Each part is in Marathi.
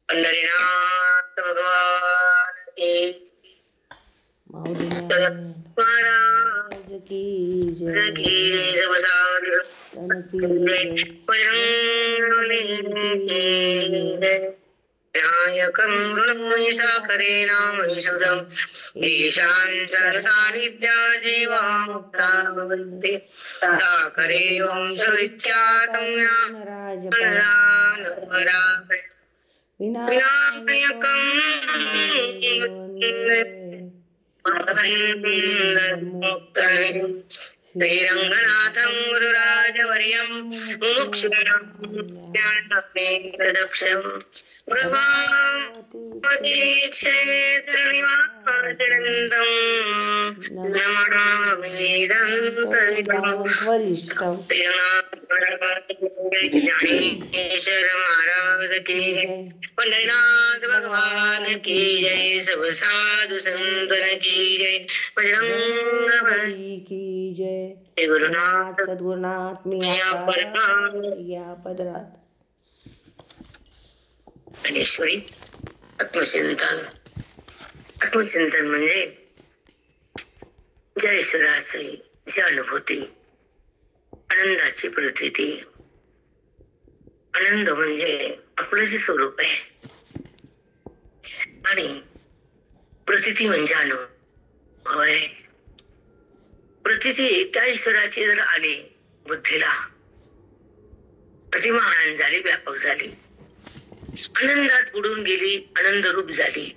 पंढरीनाथ भगवान की महाराज की जय, नायकं गुणमयिषाकरेण महिषुदं ईशान सान्निध्या जीवा मुक्ता भवन्ति साकरे वंशविख्यातं विनायकं श्रीरंगनाथं गुरुराजवर्यं मुमुक्षुरक्षम् प्रभातीक्षेत्रनिवासनन्दं नमामि ज्ञानेश्वर महाराज की जय, पंढरीनाथ भगवान की जय, सब साधु संतन की जय, बजरंगबली की जय. गुरुनाथ सद्गुरुनाथ मी या पदरात. ज्ञानेश्वरी आत्मचिंतन. आत्मचिंतन म्हणजे ज्या ईश्वराची जी अनुभूती, आनंदाची प्रतीती. आनंद म्हणजे आपलं जे स्वरूप आहे आणि प्रतीती म्हणजे अनुभव आहे. प्रतीती त्या ईश्वराची जर आली बुद्धीला तर ती महान झाली, व्यापक झाली, आनंदात बुडून गेली, आनंद रूप झाली.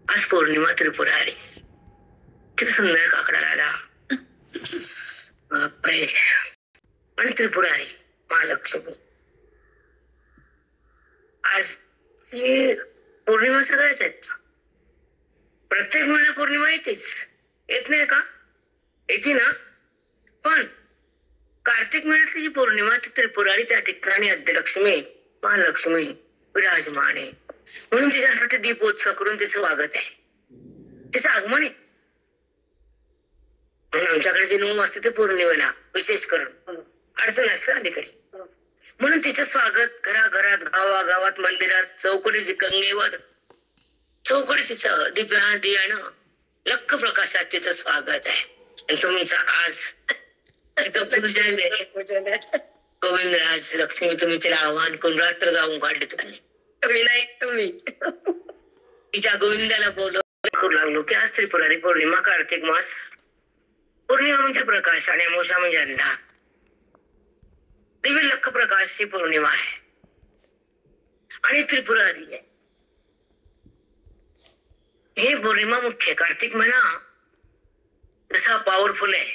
आज पौर्णिमा त्रिपुरा आली. किती सुंदर काकडा आला. आणि त्रिपुरा आली महालक्ष्मी. आज पौर्णिमा सगळ्याच आहेत. प्रत्येक महिना पौर्णिमा येतेच, येत नाही का? येते ना. पण कार्तिक महिन्यातली जी पौर्णिमा ती त्रिपुरारी, त्या ठिकाणी आद्यलक्ष्मी महालक्ष्मी विराजमान आहे. म्हणून तिच्यासाठी दीपोत्सव करून तिचं स्वागत आहे, तिचं आगमन आहे. म्हणून आमच्याकडे जे नोम असते ते पौर्णिमेला विशेष करून अडचण असते अलीकडे. म्हणून तिचं स्वागत घराघरात, गावागावात, मंदिरात, चौकडी, गंगेवर चौकडी तिचं दिव्यानं लख प्रकाशात तिचं स्वागत आहे. आणि तुमचं आज गोविंदराज लक्ष्मी, तुम्ही तिला आव्हान करून रात्र जाऊन काढले. तुम्ही नाही, तुम्ही तिच्या गोविंदाला बोलवलं करू लागलो की आज त्रिपुरारी पौर्णिमा, कार्तिक मास. पौर्णिमा म्हणजे प्रकाश आणि अमावस्या म्हणजे अंधार. दिव्य लख प्रकाशची पौर्णिमा आहे आणि त्रिपुरारी आहे. हे पौर्णिमा मुख्य. कार्तिक महिना जसा पॉवरफुल आहे,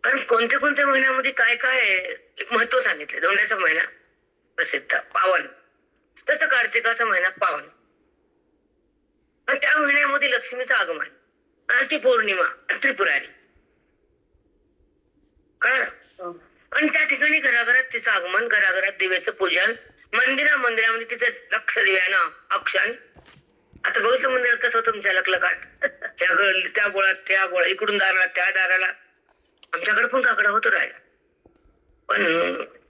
कारण कोणत्या कोणत्या महिन्यामध्ये काय काय एक महत्व सांगितले. धोंड्याचा महिना प्रसिद्ध पावन, तसं कार्तिकाचा महिना पावन. आणि त्या महिन्यामध्ये लक्ष्मीचं आगमन आणि ती पौर्णिमा त्रिपुरारी कळलं. आणि त्या ठिकाणी घराघरात तिचं आगमन, घराघरात दिव्याचं पूजन, मंदिरामध्ये तिचं लक्ष दिव्यानं अक्षण. आता बघितलं मंदिरात कसं होतं तुमच्या लखलखाट, त्या गोळात त्या गोळा, इकडून दाराला त्या दाराला. आमच्याकडे पण काकडा होतो राहिला, पण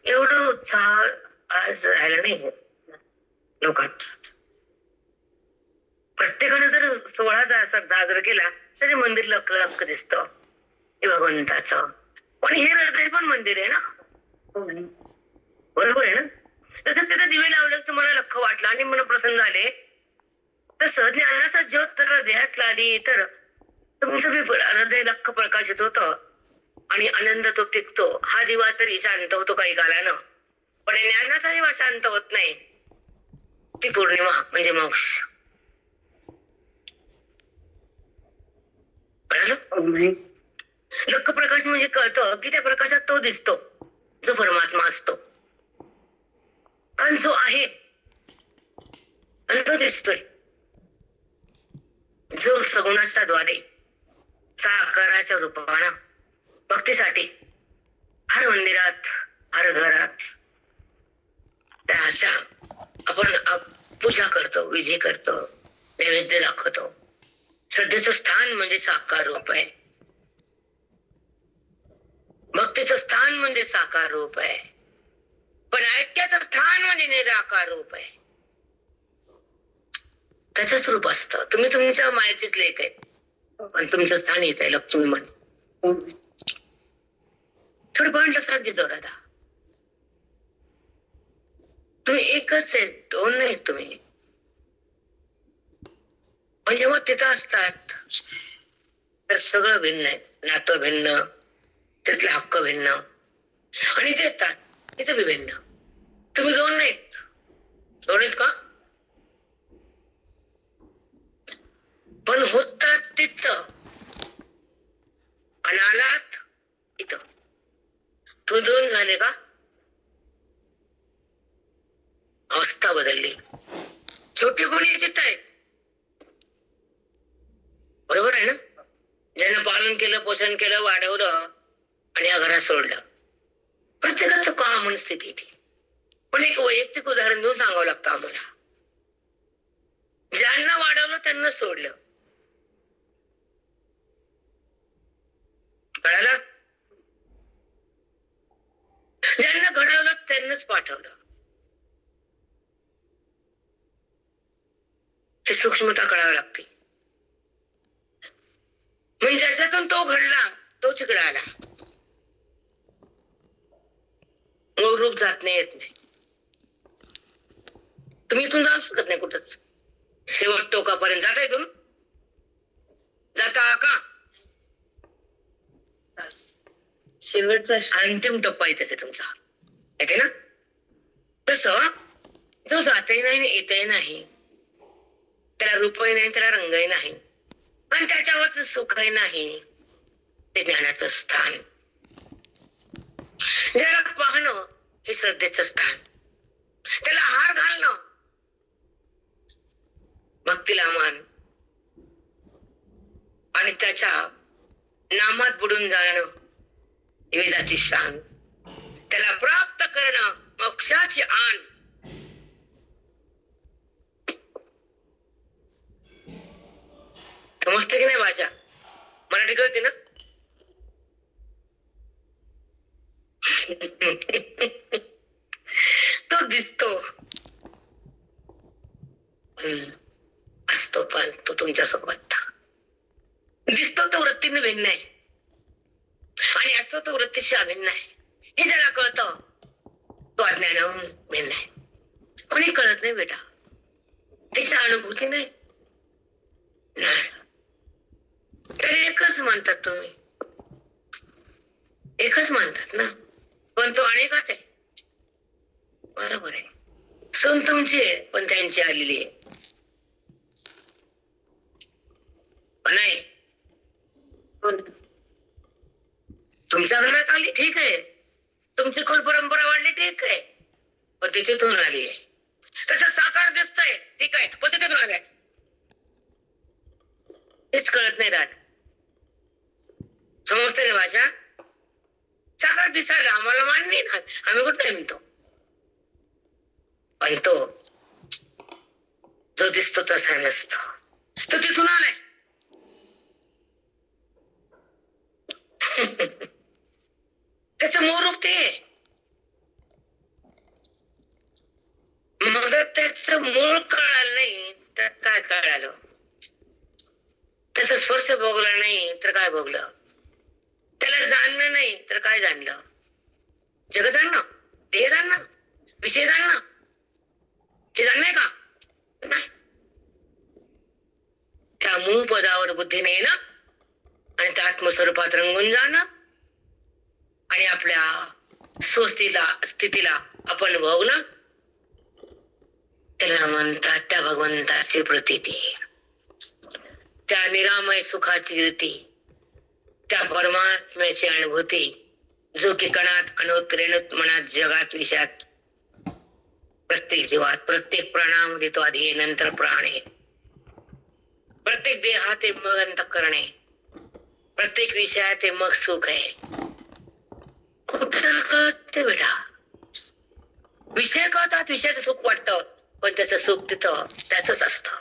एवढं उत्साह आज राहिला नाही लोकांत. प्रत्येकाने जर सोहळा साजरा केला तरी मंदिर लख दिसतं हे भगवंताचं. पण हे हृदय पण मंदिर आहे ना, बरोबर आहे ना. तसं तिथे दिवे लावले तर मला लख वाटलं आणि मन प्रसन्न झाले. तसं ज्ञानाचा ज्योत तर हृदयात लाली तर तुमचं हृदय लख प्रकाशित होतं आणि आनंद तो टिकतो. हा दिवा तरी शांत होतो काही कालानं, पण ज्ञानाचा दिवा शांत होत नाही. ती पौर्णिमा म्हणजे मोक्ष. लख प्रकाश म्हणजे कळतं की त्या प्रकाशात तो दिसतो जो परमात्मा असतो, आणि जो आहे आणि तो दिसतोय, जो सगुणाच्या द्वारे साकाराच्या रूपानं भक्तीसाठी हर मंदिरात, हर घरात त्याच्या आपण पूजा करतो, विधी करतो, नैवेद्य दाखवतो. श्रद्धेचं स्थान म्हणजे साकार रूप आहे. भक्तीचं स्थान म्हणजे साकार रूप आहे, पण ऐक्याचं स्थान म्हणजे निराकार रूप आहे. त्याचंच रूप असतं. तुम्ही तुमच्या मायेचीच लेक आहे, पण तुमचं स्थान येत आहे लक्ष्मी मन. थोडं पॉइंट लक्षात घेतो दादा. तुम्ही एकच आहे, दोन नाही तुम्ही. पण जेव्हा तिथं असतात तर सगळं भिन्न आहे. नातं भिन्न, तिथले हक्क भिन्न, आणि ते येतात इथं बी भिन्न. तुम्ही दोन नाहीत, दोन आहेत का? पण होतात तिथं आणि आलात इथं. तुम्ही दोन झाले का? अवस्था बदलली. छोटेपणी तिथं आहेत, बरोबर आहे ना? ज्यानं पालन केलं, पोषण केलं, वाढवलं आणि या घरात सोडलं. प्रत्येकाचं कॉमन स्थिती ती. पण एक वैयक्तिक उदाहरण देऊन सांगावं लागतं आम्हाला. ज्यांना वाढवलं त्यांना सोडलं. कळालं? ज्यांना घडवलं त्यांनाच पाठवलं. हे सूक्ष्मता कळावी लागते. म्हणजे ज्याच्यातून तो घडला तोच इकडे आला. मूळ रूप जात नाही, येत नाही. तुम्ही इथून जाऊ शकत नाही कुठंच. शेवट टोकापर्यंत जाता इथून? जाता का? शेवटचा अंतिम टप्पा इथेच आहे तुमचा, येते ना? तसं तो जातही नाही, येतही नाही, त्याला रूपही नाही, त्याला रंगही नाही, पण त्याच्यावरच सुखही नाही. ते ज्ञानाचं स्थान. ज्याला पाहणं हे श्रद्धेचं स्थान, त्याला हार घालणं भक्तीला मान, आणि त्याच्या नामात बुडून जाणं वेदाची शान, त्याला प्राप्त करणं मोक्षाची आण. समजते की नाही भाषा? मराठी कळते ना? तो दिसतो असतो, पण तो तुमच्या सोबत दिसतो तो वृत्तीने भिन्न आहे, आणि असतो तो वृत्तीशी अभिन्न आहे. हे ज्याला कळतं तो अज्ञानाहून भिन्न आहे. कोणी कळत नाही बेटा, त्याची अनुभूती नाही. तर एकच मानतात तुम्ही, एकच मानतात ना, पण तो अनेकाच आहे. बरोबर आहे. सून तुमची आहे, पण त्यांची आलेली आहे. नाही, तुमच्या घरात आली ठीक आहे, तुमची कुल परंपरा वाढली ठीक आहे, पण ती तिथून आली आहे. तसं साकार दिसतंय ठीक आहे, पण तिथून आलाय. हेच कळत नाही राहत. समजते ना भाषा? साकार दिसायला आम्हाला मान्य ना, आम्ही कुठे म्हणतो, पण तो जो दिसतो तसा नसतो, तो तिथून आलाय. त्याचं मूळ रूप ते आहे. मग त्याचं मूळ कळालं नाही तर काय कळालं? त्याचा स्पर्श भोगला नाही तर काय भोगलं? त्याला जाणलं नाही तर काय जाणलं? जग जाणणं, देह जाणणं, विषय जाणणं, हे जाणणं का? नाही. त्या मूळ पदावर बुद्धीने येणं आणि त्या आत्मस्वरूपात रंगून जाणं आणि आपल्या स्थितीला आपण भोगणं, त्याला म्हणतात त्या भगवंताची प्रतीती, त्या निरामय सुखाची रीती, त्या परमात्म्याची अनुभूती, जो की कणात अनुत्रेणुत मनात जगात विषयात प्रत्येक जीवात प्रत्येक प्राणामध्ये तो आधी नंतर प्राण आहे. प्रत्येक देहात ते मग अंतःकरण आहे, प्रत्येक विषयात ते मग सुख आहे. कुठं कळते बेटा? विषय कळतात, विषयाचं सुख वाटतं, पण त्याचं सुख तिथं त्याच असतं.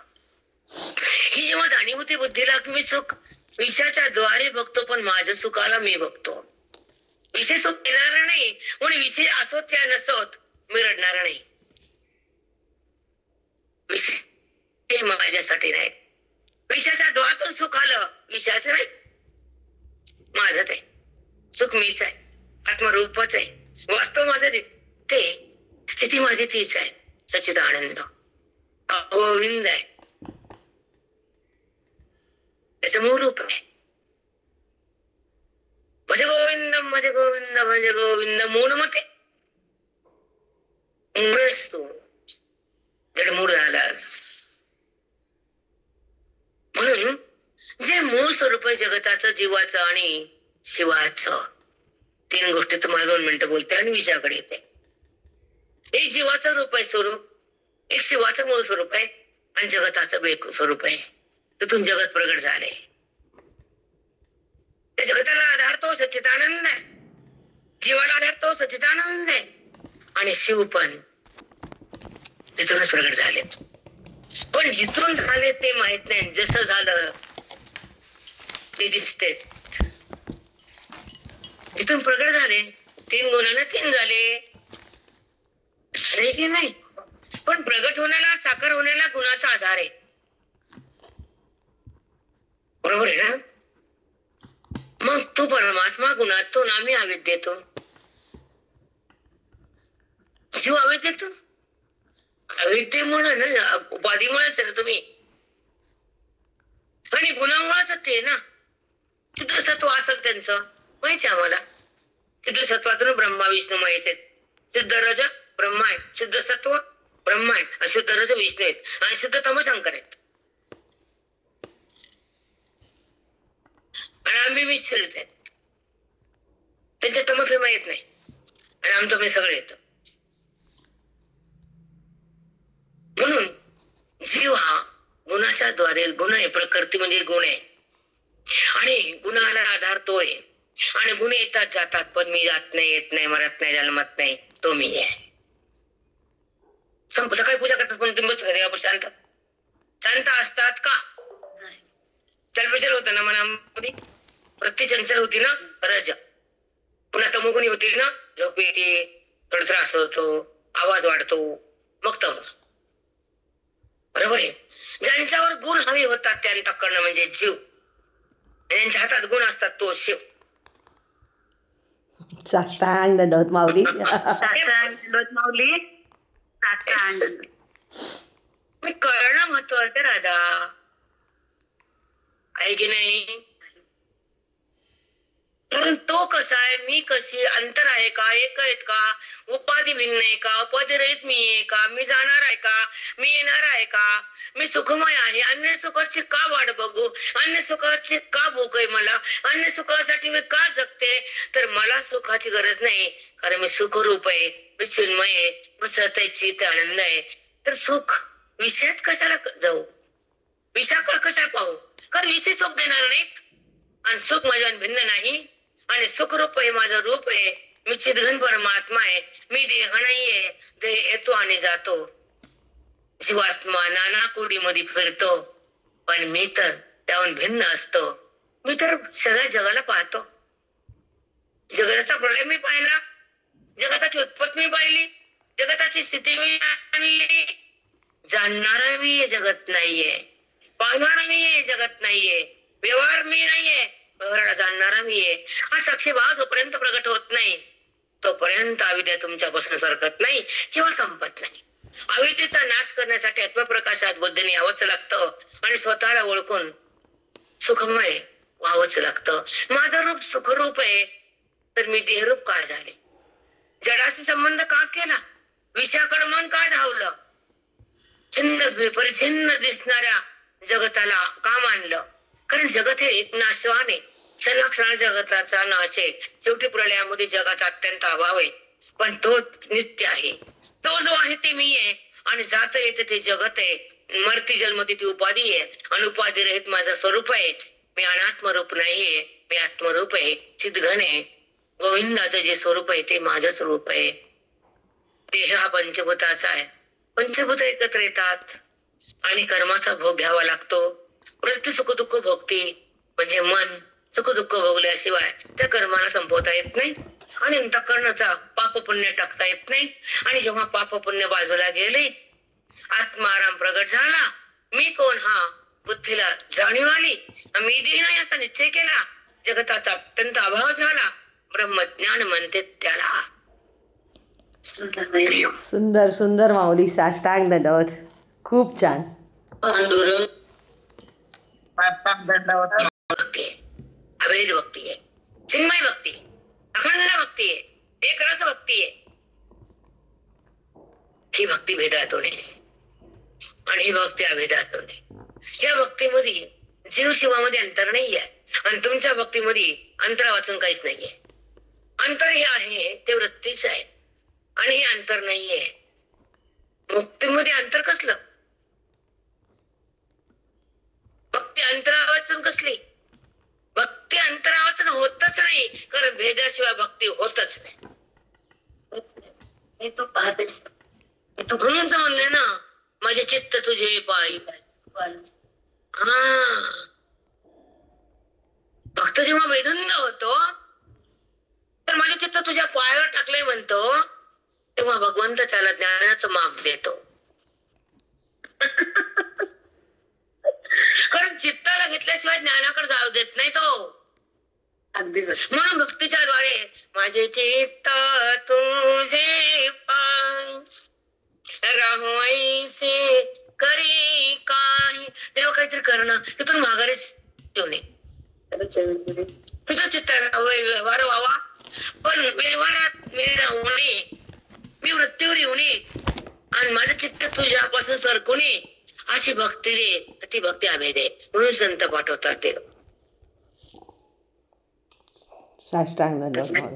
ही जेव्हा जाणीव होती बुद्धीला की मी सुख विषयाच्या द्वारे बघतो, पण माझ्या सुखाला मी बघतो, विषय सुख देणार नाही म्हणून विषय असोत त्या नसोत मी रडणार नाही. विषय माझ्यासाठी नाही. विषयाच्या डोळ्यातून सुख आलं, विषयाचं नाही, माझंच आहे. सुख मीच आहे, आत्मरूपच आहे, वास्तव माझं ते, स्थिती माझी तीच आहे, सच्चिदानंद गोविंद आहे, त्याचं मूळ रूप आहे. भज गोविंद भज गोविंद भज गोविंद मूळ मते मूळच तू जडमूळ झालास. म्हणून जे मूळ स्वरूप आहे जगताचं, जीवाचं आणि शिवाचं, तीन गोष्टी तुम्हाला 2 मिनिटं बोलते आणि विषयाकडे येते. एक जीवाचं रूप आहे स्वरूप, एक शिवाचं मूळ स्वरूप आहे आणि जगताचं बेक स्वरूप आहे. तिथून जगत प्रगट झाले. त्या जगताला आधार तो सच्चिदानंद आहे, जीवाला आधार तो सच्चिदानंद आहे आणि शिव पण तिथूनच प्रगट झाले. पण जिथून झाले ते माहित नाही. जसं झालं ते दिसते. जिथून प्रगट झाले 3 गुणांना 3 झाले की नाही. पण प्रगट होण्याला, साकार होण्याला गुणाचा आधार आहे. बरोबर आहे ना. मग तू परमात्मा गुणातून, आम्ही अविद्येतून, जीव अविद्येतून. अविद्येमुळे ना, उपाधीमुळेच आहे ना तुम्ही, आणि गुणामुळेच ते ना. शुद्ध सत्व असेल त्यांचं माहिती आम्हाला. शुद्ध सत्वातून ब्रह्मा विष्णू महेश आहेत. शुद्ध रज ब्रह्मा आहे, शुद्ध सत्व ब्रह्मा आहे, अशुद्ध रज विष्णू आहेत आणि शुद्ध तम शंकर आहेत. आणि आम्ही मिश्रित आहेत. त्यांच्या तमफिमा येत नाही आणि आमचं मी सगळं येतं. म्हणून जीव हा गुणाच्या द्वारे, गुण आहे, प्रकृती म्हणजे गुण आहे आणि गुणाला आधार तो आहे. आणि गुण येतात जातात, पण मी जात नाही, येत नाही, मरत नाही, जन्मत नाही, तो मी आहे. सकाळी पूजा करतात पण तुम्ही बसता देवापुढे शांत शांत असतात का? चलबिचल होत ना मनामध्ये, वृत्ती चंचल होती ना, रज. पुन्हा तमोगुणी होती ना, झोप येते, थोडा त्रास होतो, आवाज वाढतो, मग तम. बरोबर आहे. ज्यांच्यावर गुण हवे होतात त्यांच्याकडनं म्हणजे जीव, ज्यांच्या हातात गुण असतात तो शिव. साष्टांग दंडवत माऊली. मी कळणं महत्वाचं राधा आहे की नाही. म्हणून तो कसा आहे, मी कशी, अंतर आहे का, एक आहेत का, उपाधी भिन्न आहे का, उपाधी रहित मी आहे का, मी जाणार आहे का, मी येणार आहे का, मी सुखमय आहे, अन्य सुखाची का वाट बघू, अन्य सुखाची का भूक आहे मला, अन्य सुखासाठी मी का जगते. तर मला सुखाची गरज नाही, कारण मी सुखरूप आहे, मी चिन्मय आहे, मी सत्याची आनंद आहे. तर सुख विषयात कशाला जाऊ, विषयाकडे कशाला पाहू, कारण विषय सुख देणार नाहीत आणि सुख माझ्या भिन्न नाही. आणि सुखरूप आहे, माझं रूप आहे, मी चिदघन परमात्मा आहे, मी देह नाहीये, देह येतो आणि जातो. जीवात्मा नाना कुडीमध्ये फिरतो, पण मी तर त्याहून भिन्न असतो. मी तर सगळ्या जगाला पाहतो. जगताचा प्रलय मी पाहिला, जगताची उत्पत्ती मी पाहिली, जगताची स्थिती मी आणली. जाणणारा मी हे जगत नाहीये, पाहणारा मी हे जगत नाहीये, व्यवहार मी नाहीये, व्यवहाराला जाणणारा मी आहे. हा साक्षीभाव जोपर्यंत प्रगट होत नाही तोपर्यंत अविद्या तुमच्यापासून सरकत नाही किंवा संपत नाही. अविद्येचा नाश करण्यासाठी आत्मप्रकाशात बुद्धीने यावंच लागतं आणि स्वतःला ओळखून सुखमय व्हावंच लागतं. माझं रूप सुखरूप आहे, तर मी देहरूप का झाले, जडाशी संबंध का केला, विषयाकडे मन का धावलं, छिन्न परिच्छिन्न दिसणाऱ्या जगताला का मानलं. कारण जगत हे एक नाशवान आहे, क्षणाक्षण जगताचा नाश आहे. शेवटी प्रलयामध्ये जगाचा अत्यंत अभाव आहे, पण तो नित्य आहे. तो जो आहे ते मी आहे आणि जात येते ते जगत आहे. मरती जन्मती ती उपाधी आहे आणि उपाधी रहित माझं स्वरूप आहे. मी अनात्मरूप नाहीये, मी आत्मरूप आहे, चिदघन आहे. गोविंदाचं जे स्वरूप आहे ते माझं स्वरूप आहे. देह हा पंचभूताचा आहे, पंचभूत एकत्र येतात आणि कर्माचा भोग घ्यावा लागतो. प्रति सुख दुःख भोगती म्हणजे मन सुख दुःख भोगल्याशिवाय त्या कर्माला संपवता येत नाही आणि अंतःकरणाचा पाप पुण्य टाकता येत नाही. आणि जेव्हा पाप पुण्य बाजूला गेले, आत्माराम प्रगट झाला, मी कोण हा बुद्धीला जाणीव आली, मी देह नाही असा निश्चय केला, जगताचा अत्यंत अभाव झाला, ब्रह्मज्ञान म्हणते त्याला. सुंदर सुंदर माऊली, साष्टांग दंडवत. खूप छान. भक्ती आहे, अभेद भक्ती आहे, चिन्मय भक्ती आहे, अखंड भक्ती आहे, एक रस भक्ती आहे. ही भक्ती भेदातून आहे आणि ही भक्ती अभेदातून आहे. या भक्तीमध्ये जीव शिवामध्ये अंतर नाहीये आणि तुमच्या भक्तीमध्ये अंतर वाचून काहीच नाहीये. अंतर हे आहे ते वृत्तीच आहे आणि हे अंतर नाहीये. मुक्तीमध्ये अंतर कसलं? भक्ती अंतरावाचून कसली? भक्ती अंतरावाचून होतच नाही, कारण भेदाशिवाय भक्ती होतच नाही. मी तो पाहतेस, तू म्हणून म्हणले ना, माझे चित्त तुझे पायी. हा, भक्त जेव्हा वेदून होतो तर माझे चित्त तुझ्या पायावर टाकले म्हणतो, तेव्हा भगवंत त्याला ज्ञानाचं माप देतो. कारण चित्ताला घेतल्याशिवाय ज्ञानाकडे जाऊ देत नाही तो. अगदी म्हणून भक्तीच्या द्वारे माझे चित्त तुझे पाय राहूसे करी काही. देव काहीतरी करणं, तिथून माघारीच ठेवणे. तुझं चित्त व्यवहार व्हावा, पण व्यवहारात मी राहणे, मी वृत्तीवर येऊने आणि माझं चित्त तुझ्यापासून सरकवणे, अशी भक्ती रे, ती भक्ती अभेद आहे. म्हणून संत पाठवतात ते. साष्टांग दंडवत माऊली.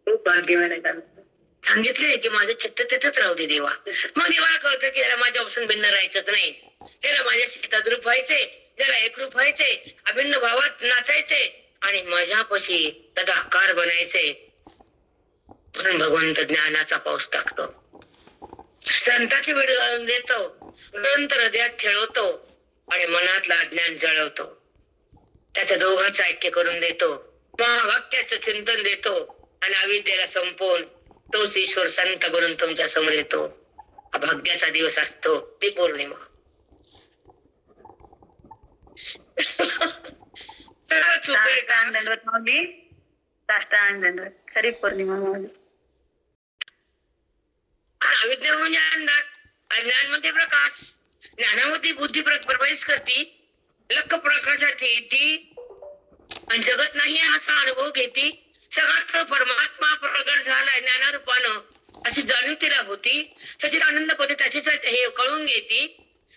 खूप भाग्यवान आहे. सांगितले की माझं चित्त तिथेच राहू दे देवा. मग देवाला कळतं की याला माझ्यापासून भिन्न राहायचंच नाही, त्याला माझ्याशी तद्रूप व्हायचे, त्याला एकरूप व्हायचे, अभिन्न भावात नाचायचे आणि माझ्यापाशी तदाकार बनायचे. म्हणून भगवंत ज्ञानाचा पाऊस टाकतो, संताची वेळ घालून देतो, नंतर हृदयात खेळवतो आणि मनातला अज्ञान जळवतो. त्याच्या दोघांचं ऐक्य करून देतो, महावाक्याचं चिंतन देतो आणि अविद्येला संपवून तोच ईश्वर संत बनून तुमच्या समोर येतो. हा भाग्याचा दिवस असतो, ती पौर्णिमा. खरी पौर्णिमा माऊली. अविद्या म्हणजे अंधार, अज्ञान मध्ये प्रकाश, ज्ञानामध्ये बुद्धी प्रवेश करते, लख प्रकाशात येते आणि जगत नाही असा अनुभव घेते. सगळ्यात परमात्मा प्रगट झालाय ज्ञानारूपानं अशी जाणीव तिला होती. त्याची आनंद पदे त्याचीच हे कळून घेते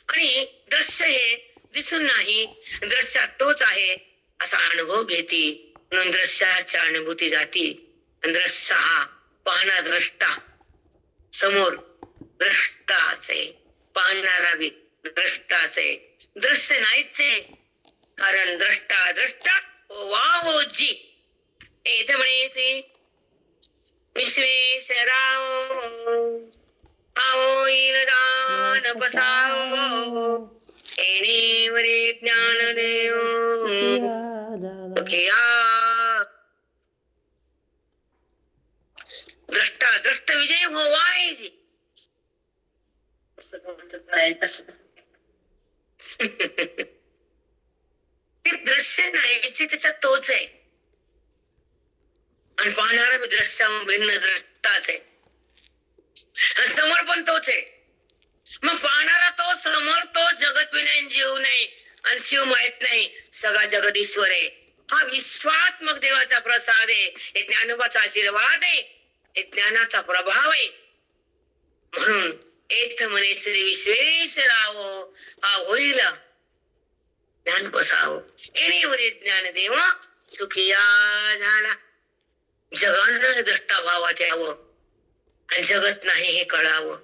आणि दृश्य हे दिसून नाही, दृश्यात तोच आहे असा अनुभव घेते. म्हणून दृश्याच्या अनुभूती जाती. दृश्य हा पाहणा द्रष्टा समोर द्रष्टाचे, पाहणारा बी द्रष्टाचे, दृश्य नाहीच आहे, कारण द्रष्टा द्रष्टा वावोजी. येथे म्हणे श्री विश्वेश्वराव आओ इरदान बसावो, येणेवरे ज्ञान देव सुखिया. द्रष्टा द्रष्ट विजय होवायची. ते दृश्य नाहीचे त्याच्यात तोच आहे आणि पाहणारा मी दृश्या भिन्न दृष्टाच आहे, समोर पण तोच आहे. मग पाहणारा तो, समोर तो, जगत विनाय जीव नाही आणि शिव माहित नाही, सगळा जगत ईश्वर आहे. हा विश्वात्मक देवाचा प्रसाद आहे, हे ज्ञानोबाचा आशीर्वाद आहे, हे ज्ञानाचा प्रभाव आहे. म्हणून एक म्हणे श्री विश्वेश्वराव हा होईल ज्ञान बसावं, येणेवरे ज्ञान देव सुखिया झाला. जगानं द्रष्टा भावात यावं आणि जगत नाही हे कळावं.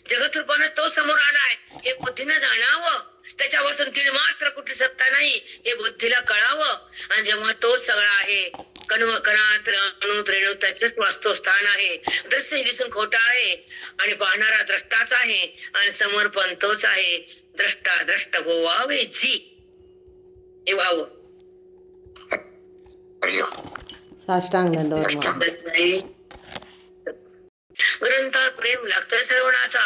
जगत रूपाने तो समोर आलाय हे बुद्धीनं जाणावं, त्याच्यापासून तीळ मात्र कुठली सत्ता नाही हे बुद्धीला कळावं. आणि जेव्हा तो सगळा आहे, कणव कणात अणुत रेणू त्याचेच वास्तवस्थान आहे, दृश्य दिसून खोटा आहे आणि पाहणारा द्रष्टाच आहे आणि समोर पण तोच आहे. द्रष्टा द्रष्ट व्हावे जी, हे व्हावं. साष्टांग दंडवत माऊली. ग्रंथावर प्रेम लागतं, श्रवणाचा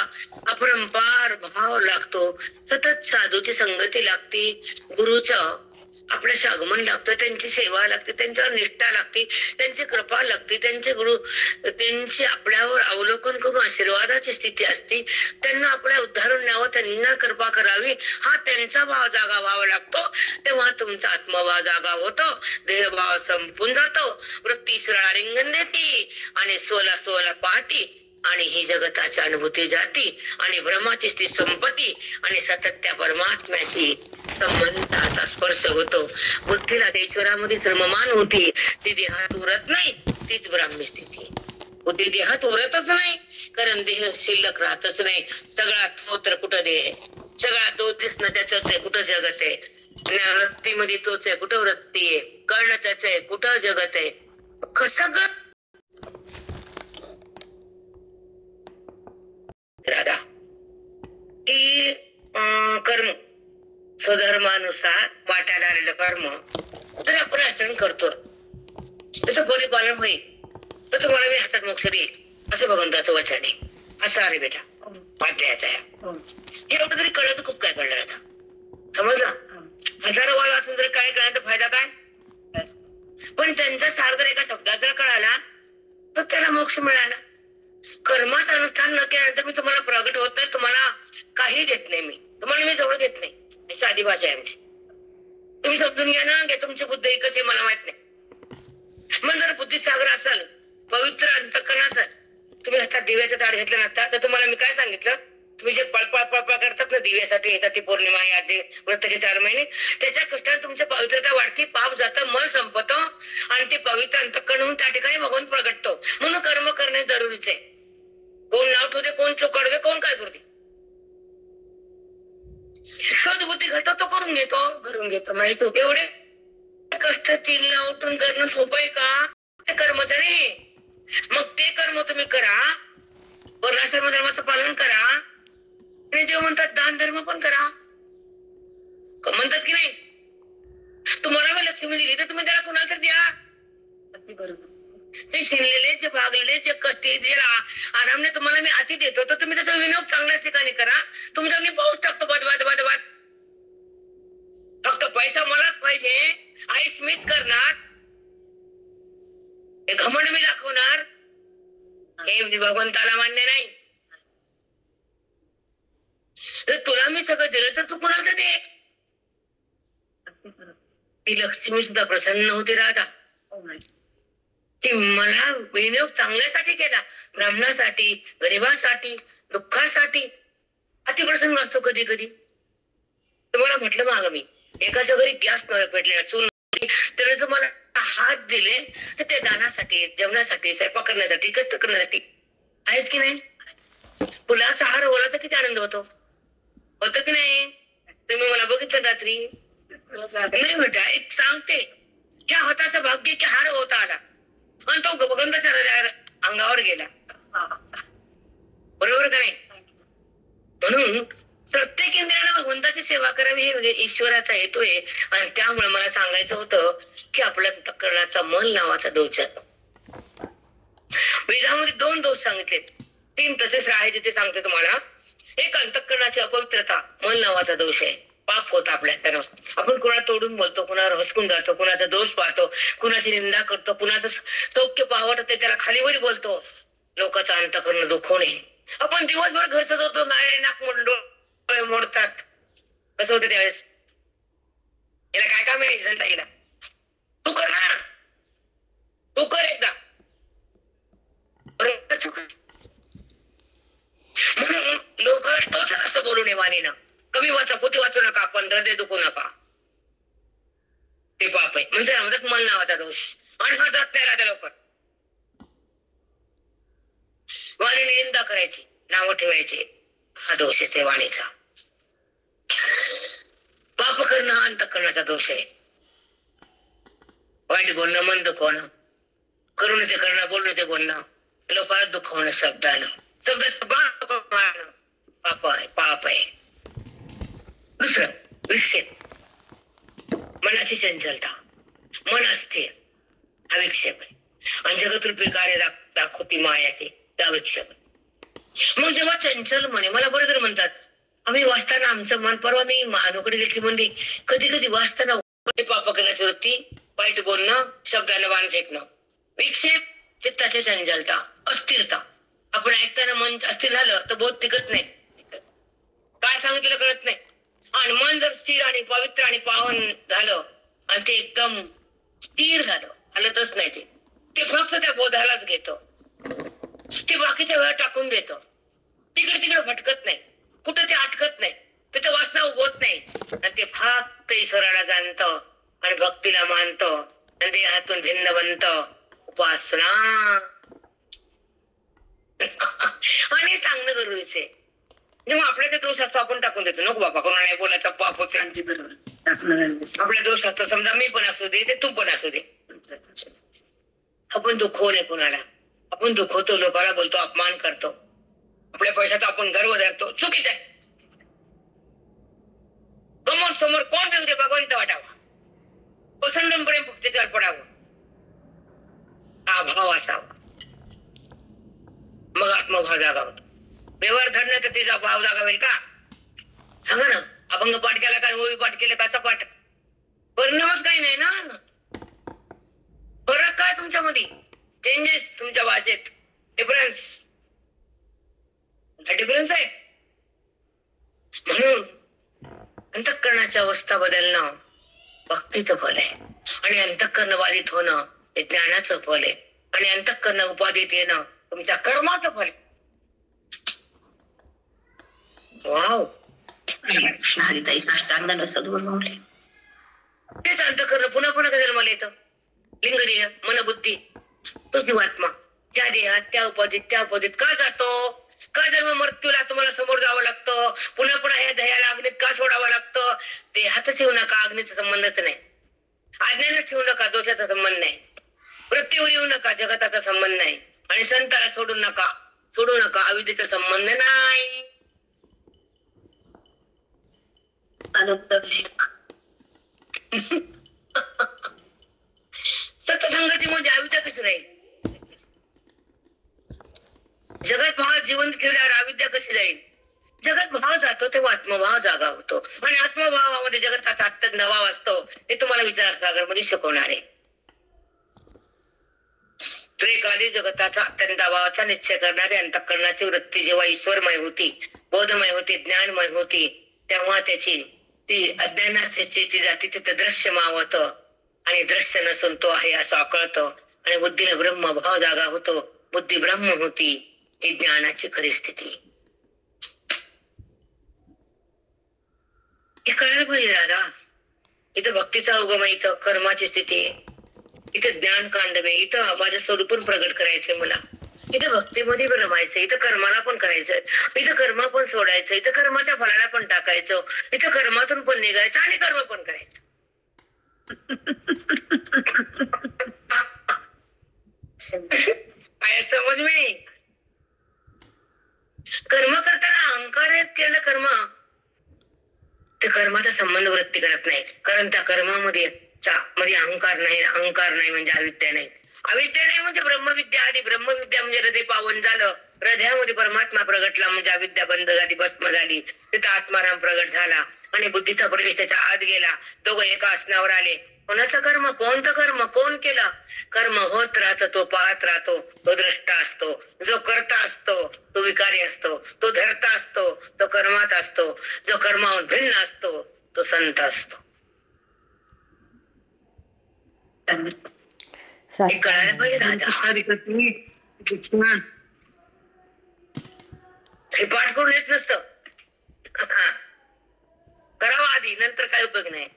अपरंपार भाव लागतो, सतत साधूची संगती लागते, गुरुचं आपल्याशी आगमन लागतं, त्यांची सेवा लागते, त्यांच्यावर निष्ठा लागते, त्यांची कृपा लागते, त्यांची आपल्यावर अवलोकन करून आशीर्वादाची स्थिती असते, त्यांना आपल्या उद्धारून न्यावं, त्यांना कृपा करावी, हा त्यांचा भाव जागा व्हावा लागतो. तेव्हा तुमचा आत्मभाव जागा होतो, देहभाव संपून जातो, वृत्ती सरळ रिंगण देती आणि सोला पाहती आणि ही जगताची अनुभूती जाती आणि ब्रह्माची स्थिती संपत्ती आणि सतत त्या परमात्म्याची संबंधाचा स्पर्श होतो. बुद्धीला ईश्वरामध्ये श्रममान होती, ती देहात उरत नाही, तीच ब्राह्मी स्थिती. बुद्धी देहात उरतच नाही, कारण देह शिल्लक राहतच नाही. सगळा तो तर कुठं देह, सगळा तो दिसणं त्याच आहे, कुठं जगत आहे. वृत्तीमध्ये तोच आहे, कुठं वृत्ती आहे. कळणं त्याच आहे, कुठं जगत आहे. सगळं राधा की कर्म स्वधर्मानुसार वाटायला आलेलं कर्म तर आपण आचरण करतो, त्याचं परिपालन होईल तर तुम्हाला मी हातात मोक्ष देईल, असं भगवंताचं वचन आहे. असं अरे बेटा वाद्याचं आहे. हे एवढं तरी कळलं तर खूप काय कळलं आता, समजलं. हजारो वाळ असून जर काय कळण्याचा फायदा काय, पण त्यांचा सार जर एका शब्दात जर कळाला तर त्याला मोक्ष मिळाला. कर्माचं अनुष्ठान न केल्यानंतर मी तुम्हाला प्रगट होत नाही, तुम्हाला काही देत नाही, तुम्हाला मी जवळ घेत नाही, अशी आधी भाषा आहे आमची. तुम्ही समजून घ्या ना, की तुमची बुद्धी एकच आहे, मला माहित नाही. मग जर बुद्धिसागर असाल, पवित्र अंतःकरण असाल, तुम्ही हातात दिव्याचं ताट घेतलं नसता तर तुम्हाला मी काय सांगितलं, तुम्ही जे पळपळ करतात ना दिव्यासाठी, येतात ती पौर्णिमा आहे, आज जे व्रताचे 4 महिने, त्याच्या कष्टाने तुमची पवित्रता वाढती, पाप जातं, मल संपतो आणि ते पवित्र अंतःकरण होऊन त्या ठिकाणी भगवंत प्रगटतो. म्हणून कर्म करणे जरुरीच आहे. कोण नाव ठेवते, कोण चुकाडू दे, कोण काय करू दे, बुद्धी घडतो तो करून घेतो माहिती. एवढे कष्ट 3 ला उठून करणं सोपं आहे का, ते कर्मच नाही. मग ते कर्म तुम्ही करा, वर्णाश्रम धर्माचं पालन करा आणि देव म्हणतात दान धर्म पण करा, म्हणतात की नाही. तुम्हाला मी लक्ष्मी दिली तर तुम्ही त्याला कुणाला तर द्या. बरोबर, ते शिरलेले जे भागलेले जे कष्टी जे आरामने तुम्हाला मी अति देतो, तर तुम्ही त्याचा विनियोग चांगल्याच ठिकाणी करा. तुमच्या मी पाऊस टाकतो बद फक्त पैसा मलाच पाहिजे, आईस मीच करणार, हे घमंड मी दाखवणार, हे भगवंताला मान्य नाही. तर तुला मी सगळं दिलं तर तू कुणाला तर दे. ती लक्ष्मी सुद्धा प्रसन्न होती राधा, की मला विनियोग चांगल्यासाठी केला, ब्राह्मणासाठी, गरिबासाठी, दुःखासाठी. अतिप्रसंग असतो कधी कधी. तुम्हाला म्हटलं माग मी, एकाच्या घरी गॅस न पेटले, चूल, त्याने तुम्हाला हात दिले तर ते दानासाठी, जेवणासाठी, स्वयंपाक करण्यासाठी, कष्ट करण्यासाठी आहेत की नाही. फुलाचा हार ओलाचा किती आनंद होतो, होत की नाही. तुम्ही मला बघितलं रात्री नाही बेटा, एक सांगते, ह्या हाताचं भाग्य की हार होता आला आणि तो भगवंताच्या अंगावर गेला, बरोबर का नाही. म्हणून प्रत्येक इंद्रियानं भगवंताची सेवा करावी, हे ईश्वराचा हेतू आहे. आणि त्यामुळे मला सांगायचं होतं की आपल्या अंतःकरणाचा मन नावाचा दोष जातो. वेदामध्ये 2 दोष सांगितलेत, 3 तिसरा आहे तिथे सांगते तुम्हाला. एक अंतःकरणाची अपवित्रता, मन नावाचा दोष आहे, पाप होत आपल्या त्यानं. आपण कुणाला तोडून बोलतो, कुणावर हसकून राहतो, कुणाचा दोष पाहतो, कुणाची निंदा करतो, कुणाचं सौख्य पाहवत ते त्याला खालीवर बोलतो. लोकांचं अंतःकरण दुखवणे. आपण दिवसभर घर सजवतो, नाक डोळे मोडतात, कसं होतं त्यावेळेस, याला काय काम आहे जनता, तू कर ना, तू कर एकदा. म्हणून लोक तोच असं बोलू नये वाणीनं, कमी वाचा, पोती वाचू नका, पण हृदय दुखू नका, ते पाप आहे. म्हणजे म्हणतात मन नावाचा दोष. आणि हा जात नाही राहते लवकर. वाणीने निंदा करायची, नावं ठेवायचे, हा दोष आहे वाणीचा. पाप करणं हा अंतःकरणाचा दोष आहे. वाईट बोलणं, मन दुखवणं, करून ते करणं, बोलणं ते बोलणं, लोकांना दुखवणं शब्दानं, पाप आहे, पाप आहे. दुसरं विक्षेप, मनाची चंचलता, मन अस्थिर, हा विक्षेप आहे. आणि जगतरूपी कार्य दाखवती माया त्या विक्षेप आहे. मग जेव्हा चंचल म्हणे, मला बरोबर म्हणतात आम्ही वाचताना आमचं मन, परवा मी महानोकडे घेतली म्हणजे कधी कधी वाचताना पाप करण्याची वृत्ती, वाईट बोलणं, शब्दानं बाण फेकणं, विक्षेप, चित्ताची चंचलता, अस्थिरता. आपण ऐकताना मन अस्थिर झालं तर बोध टिकत नाही, काय सांगितलं कळत नाही. आणि मन जर स्थिर आणि पवित्र आणि पावन झालं आणि ते एकदम स्थिर झालं, हलतच नाही, ते फक्त त्या बोधालाच घेतं, ते बाकीच्या वेळा टाकून देतं, तिकडे तिकडे भटकत नाही, कुठं ते अटकत नाही, तिथे वासना उगवत नाही, आणि ते फक्त ईश्वराला जाणतं आणि भक्तीला मानतं आणि देहातून भिन्न बनतं. उपासना आणि सांगणं गरजेचं आहे. जेव्हा आपल्या ते दोष असतो आपण टाकून देतो, नको बाबा कोणाला नाही बोलायचा, पाप होते. आपला दोष असतो, समजा मी पण असू दे, ते तू पण असू दे, आपण दुखवले कोणाला, आपण दुखवतो, लोकांना बोलतो, अपमान करतो, आपल्या पैशाचा आपण गर्व धरतो, चुकीच आहे. समोर कोण देऊ दे, भगवंत वाटावा, ओसंडून प्रेम भक्तीवर पडावं, हा भाव असावा, मग आत्मभाव जागा होतो. व्यवहार धरण्यात तर तिचा भाव जागावेल का? सांगा ना. अभंग पाठ केला का, ओवी पाठ केला काचा पाठ, परिणामच काही नाही ना. फरक काय तुमच्यामध्ये, चेंजेस तुमच्या भाषेत, डिफरन्स आहे. म्हणून अंतःकरणाची अवस्था बदलणं भक्तीचं फल आहे, आणि अंतःकरण बाधित होणं हे ज्ञानाचं फल आहे, आणि अंतःकरण उपाधित येणं तुमच्या कर्माचं फल आहे. वाव, हरिताई साष्टांगानं सद्गुण मावले. तेच अंतःकरण पुन्हा पुन्हा कधी मला येतं. लिंग देह, मन, बुद्धी, तो जीवात्मा त्या देहात, त्या उपाधीत का जातो? का जन्म मृत्यूला तुम्हाला समोर जावं लागतं? पुन्हा पुन्हा या दह्याला अग्नीत का सोडावं लागतं? देहातच येऊ नका, अग्नीचा संबंधच नाही. अज्ञानच ठेवू नका, दोषाचा संबंध नाही. मृत्यूवर येऊ नका, जगताचा संबंध नाही. आणि संताला सोडू नका, अविद्येचा संबंध नाही. सत्संगतीमध्ये अविद्या कशी राहील? जगत भाव जिवंत ठेवल्यावर अविद्या कशी राहील? जगत भाव जातो तेव्हा आत्मभाव जागा होतो, आणि आत्मभावामध्ये जगताचा अत्यंत भाव असतो. हे तुम्हाला विचारसागर मध्ये शिकवणार आहे. त्रिकाली जगताचा अत्यंत भावाचा निश्चय करणारी अंतःकरणाची वृत्ती जेव्हा ईश्वरमय होती, बोधमय होती, ज्ञानमय होती, तेव्हा त्याची ती अज्ञानाची ती जाती तिथे दृश्य मावत, आणि दृश्य नसून तो आहे असं कळतं, आणि बुद्धीला ब्रह्मभाव जागा होतो. बुद्धी ब्रह्म होती, ही ज्ञानाची खरी स्थिती. हे कळायला पाहिजे दादा. इथं भक्तीचा उगम आहे, इथं कर्माची स्थिती आहे, इथं ज्ञान कांडवे, इथं माझ्या स्वरूपून प्रगट करायचंय मला, इथं भक्तीमध्ये रमायचं, इथं कर्माला पण करायचं, इथं कर्म पण सोडायचं, इथं कर्माच्या फळाला पण टाकायचं, इथं कर्मातून पण निघायचं आणि कर्म पण करायचं. काय समज मी? कर्म करताना अहंकार केलं कर्म, ते कर्माचा संबंध वृत्ती करत नाही, कारण त्या कर्मामध्ये अहंकार नाही म्हणजे अविद्या नाही. अविद्या नाही म्हणजे ब्रह्मविद्या आधी. ब्रह्मविद्या म्हणजे हृदय पावन झालं, हृदयामध्ये परमात्मा प्रगटला म्हणजे अविद्या बंद झाली, भस्म झाली, तिथं आत्माराम प्रगट झाला, आणि बुद्धीचा प्रवेश त्याच्या आत गेला. दोघं एका आसनावर आले. कोणाचं कर्म? कोणतं कर्म? कोण केलं? कर्म होत राहतो, तो पाहत राहतो, तो द्रष्टा असतो. जो करता असतो तो विकारी असतो, तो धरता असतो तो कर्मात असतो, जो कर्माहून भिन्न असतो तो संत असतो. हे कळायला पाहिजे राजा. हे पाठ करून येत नसतं, करावं आधी, नंतर काय उपयोग नाही.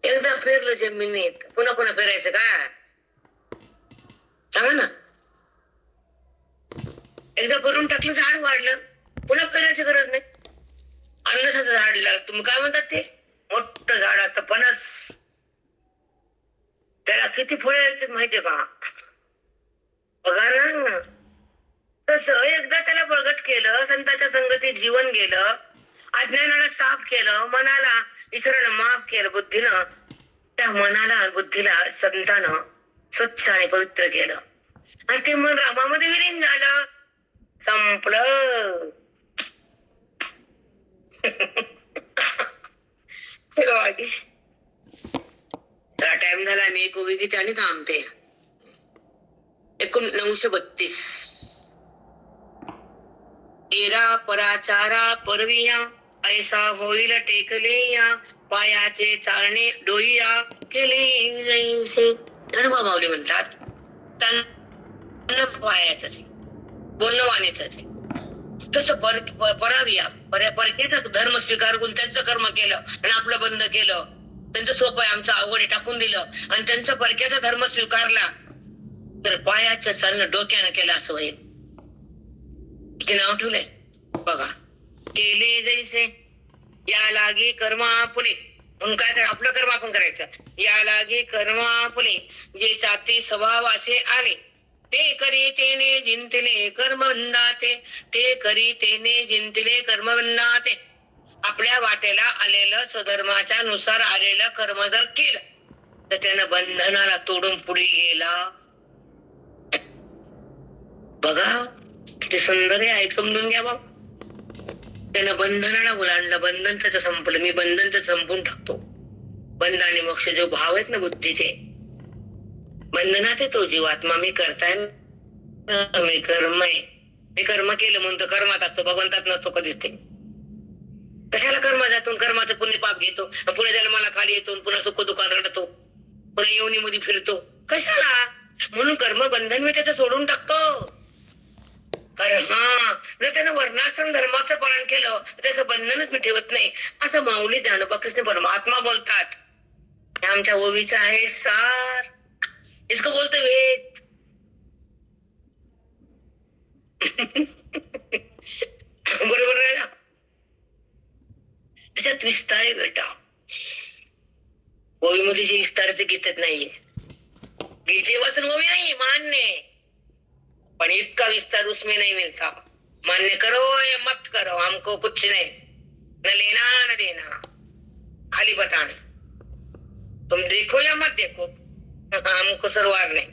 एकदा फिरलं जमिनीत, पुन्हा पुन्हा फिरायचं का? सांगा ना. एकदा भरून टाकलं, झाड वाढलं, पुन्हा फिरायची गरज नाही. अन्नाचं झाड लागलं, तुम्ही काय म्हणतात ते मोठं झाड असतं, फणस, त्याला किती फळे येतात माहितीये का? बघा ना. तसं एकदा त्याला प्रगट केलं, संतांच्या संगतीत जीवन गेलं, अज्ञानाला साफ केलं, मनाला ईश्वरानं माफ केलं, बुद्धीनं त्या मनाला आणि बुद्धीला संतानं स्वच्छ आणि पवित्र केलं आणि ते मन रामामध्ये विलीन झालं. संपलं. चलो आगे. टाइम झाला. मी एक ओवी घेते आणि थांबते. 1932. एरा पराचारा परविया ऐसा होईल टेकले या पायाचे चालणे डोईया केले जैसे. अनुभव माऊली म्हणतात त्यांना पायाच आहे, बोलणं वाणीच आहे. तसं पराविया परकेचा धर्म स्वीकार करून त्यांचं कर्म केलं आणि आपलं बंद केलं. त्यांचं सोपं आहे, आमचं अवघड टाकून दिलं आणि त्यांचा परक्याचा धर्म स्वीकारला तर पायाचं चालणं डोक्यानं केलं असं होईल. किती नाव ठेवलंय बघा. केले जैसे या लागे कर्म आपुले. म्हणून काय तर आपलं कर्म आपण करायचं. या लागे कर्म आपुले जे चाती स्वभाव असे आले ते करी तेने जिंतले कर्मबंधाते. ते करी तेने जिंतले कर्मबंधाते. आपल्या वाटेला आलेलं स्वधर्माच्या नुसार आलेलं कर्म जर केलं तर त्यानं बंधनाला तोडून पुढे गेला. बघा किती सुंदर आहे. ऐक समजून घ्या बाबा. त्यानं बंधनाला ओलांडलं. बंधन त्याचं संपलं. मी बंधन त्याचं संपून टाकतो. बंध आणि मोक्ष जो भाव आहेत ना बुद्धीचे, बंधनात आहे तो जीवात्मा. मी करताय मी कर्म आहे. मी कर्म केलं म्हणतो कर्मात असतो, भगवंतात नसतो कधीच. ते कशाला कर्मातून कर्माचं पुण्य पाप घेतो, पुन्हा जन्माला खाली येतो, पुन्हा सुख दुकान रडतो, पुन्हा येवनीमध्ये फिरतो कशाला. म्हणून कर्म बंधन मी त्याचं सोडून टाकतो. कारण जर त्यानं वर्णाश्रम धर्माचं पालन केलं त्याचं बंधनच मी ठेवत नाही असं माऊली ज्ञानोबा कृष्ण परमात्मा बोलतात. आमच्या ओवीचा आहे सार. इसको बोलते वेद. बरोबर आहे ना. त्याच्यात विस्तार आहे बेटा. ओवीमध्ये जे विस्ताराचे गीतच नाहीये. गीते वाचन ओवी नाही मान्य, पण इतका विस्तार उसमें नहीं मिलता. मान्य करो या मत करो, हमको कुछ नहीं, न लेना न देना, खाली बताने. तुम देखो या मत देखो, हमको सरवार नाही.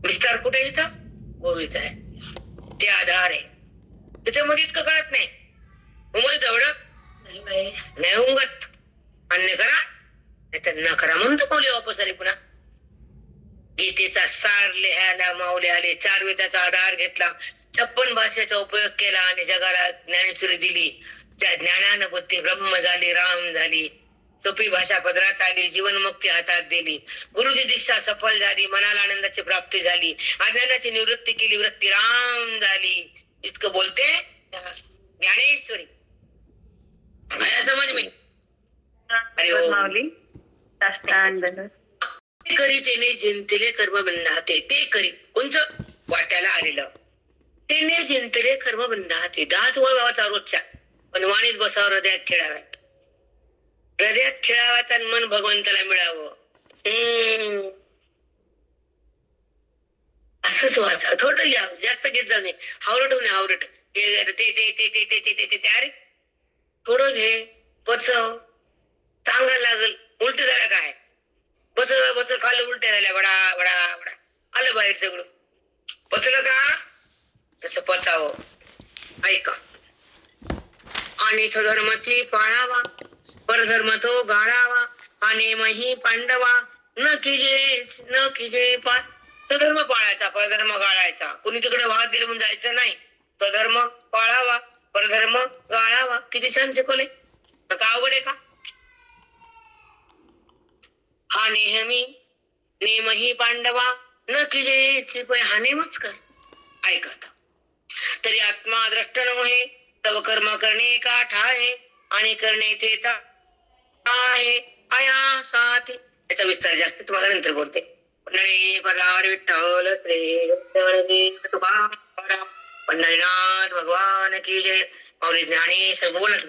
विस्तार कुठे येतं? ओवीचा आहे. ते आधार आहे. त्याच्यामध्ये इतकं कळत नाही. उमल तेवढं नाही उमगत. मान्य करा नाही तर न करा म्हणतो माऊली. वापस आले पुन्हा. गीतेचा सार लिहायला माऊली आले. 4 वेदाचा आधार घेतला, 56 भाषेचा उपयोग केला आणि जगाला ज्ञानेश्वरी दिली. ज्या ज्ञानानं बुद्धी ब्रह्म झाली, राम झाली, सोपी भाषा पदरात आली, जीवनमुक्ती हातात दिली, गुरुची दीक्षा सफल झाली, मनाला आनंदाची प्राप्ती झाली, अज्ञानाची निवृत्ती केली, वृत्ती राम झाली. इतकं बोलते ज्ञानेश्वरी. समज मी. अरे हो माऊली साष्टांग. ते करी तेने जिंतले कर्म बंधाते. ते करी कोणचं? वाट्याला आलेलं. तेने जिंतले कर्म बंधाते. 10 वर बाबाचा रोजच्या, पण वाणीत बसावं, हृदयात खेळाव्यात. हृदयात खेळाव्यात आणि मन भगवंताला मिळावं. असंच वाचा. थोडं लिहा, जास्त घेत जाऊ नये. हावरट होणे हावरट. ते ते ते ते ते ते ते ते अरे थोडं घे, पचव, चांगलं लागल. उलट झालं काय? बस बस खाल्लं उलट्या झाल्या, बडा बडा बडा आलं बाहेर सगळं. पचलं का? तसं पचावं. ऐका. आणि स्वधर्माची पाळावा, परधर्म तो गाळावा, आणि मही पांडवा न किजे पाय. स्वधर्म पाळायचा, परधर्म गाळायचा. कुणी तिकडे वाहत गेले म्हणून जायचं नाही. स्वधर्म पाळावा, परधर्म गाळावा. किती छान शिकवले. का अवघड आहे का? हा नेमही पांडवा न किजे पाय. हा नेमच कर. ऐका आता. तरी आत्मा द्रष्ट नव्हे, तव कर्म करणे का ठाये, आणि करणे ते आहे आयासाती. याचा विस्तार जास्त तुम्हाला नंतर बोलते. विठ्ठल श्री पंढरीनाथ भगवान की जय. माऊली ज्ञानेश्वर बोलत